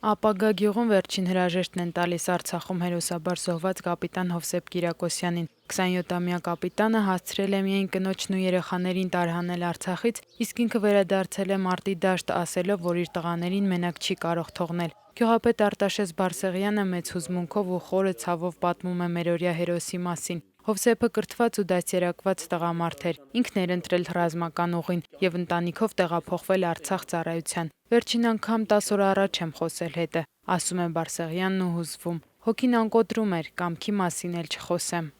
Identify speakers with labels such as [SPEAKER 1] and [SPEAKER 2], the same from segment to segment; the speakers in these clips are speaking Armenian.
[SPEAKER 1] Ապագա գյուղում վերջին հրաժեշտն են տալիս Արցախում հերոսաբար զոհված կապիտան Հովսեփ Կիրակոսյանին։ 27-ամյա կապիտանը հասցրել է միայն կնոջն ու երեխաներին տարհանել Արցախից, իսկ ինքը վերադարձել է մարտի դաշտ, ասելով, որ իր տղաներին մենակ չի կարող թողնել։ Գյուղապետ Արտաշես Բարսեղյանը մեծ հուզմունքով ու խորը ցավով պատմում է մերօրյա հերոսի մասին։ Հովսեփը կրթված ու դաստիարակված տղամարդ էր։ Ինքն էր ընտրել ռազմական ուղին եւ ընտանիքով տեղափոխվել Արցախ ծառայության։ Վերջին անգամ 10 օր առաջ եմ խոսել հետը, ասում է Բարսեղյանն ու հուզվում։ Հոգին անկոտրում էր, կամքի մասին էլ չխոսեմ։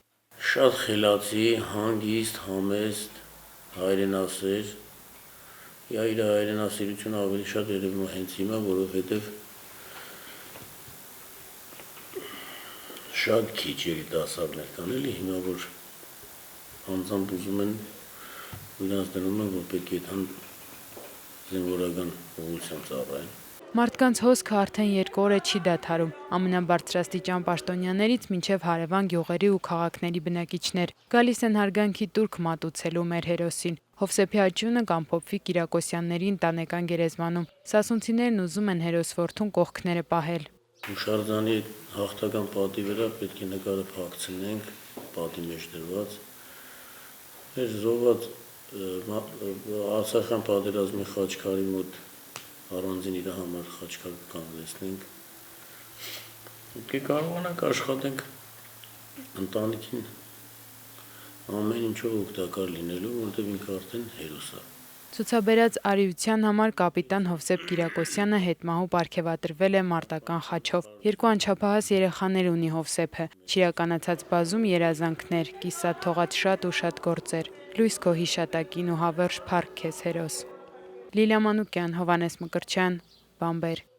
[SPEAKER 2] Շատ խելացի, հանգիստ, համեստ, հայրենասեր։ Իր հայրենասիրությունը ավելի շատ երևում է հենց հիմա, որովհետև շատ քիչ երիտասարդներ կան էլի հիմա, որ անձամբ ուզում են ու իրանց դնում են, որ պետք է զինվորական ուղղությամբ ծառայեն։
[SPEAKER 1] Մարդկանց հոսքը արդեն 2 օր է չի դադարում, ամենաբարձրաստիճան պաշտոնյաներից մինչև հարևան գյուղերի ու քաղաքների բնակիչներ գալիս են հարգանքի տուրք մատուցելու մեր հերոսին։ Հովսեփի աճյունը կամփոփվի Կիրակոսյանների ընտանեկան գերեզմանում։ Սասունցիներն ուզում են հերոս որդուն կողքները պահել։
[SPEAKER 2] Հուշարձանի հաղթական պատի վրա պետք է նկարը փակցնենք, պատի մեջ դրված։ Մեր զոհված Արցախյան պատերազմի խաչքարի մոտ առանձին իր համար խաչքար կանգնեցնենք։ Պետք է կարողանանք աշխատենք ընտանիքին ամեն ինչով օգտակար լինելու, որովհետև ինքը արդեն հերոս է։
[SPEAKER 1] Ցուցաբերած արիության համար կապիտան Հովսեփ Կիրակոսյանը հետմահու պարգևատրվել է մարտական խաչով։ 2 անչափահաս երեխաներ ունի Հովսեփը։ Չիրականացած բազում երազանքներ, կիսատ թողած շատ ու շատ գործեր։ Լույս քո հիշատակին ու հավերժ փառք քեզ հերոս։ Լիլիա Մանուկյան, Հովհաննես Մկրտչյան, Բամբեր։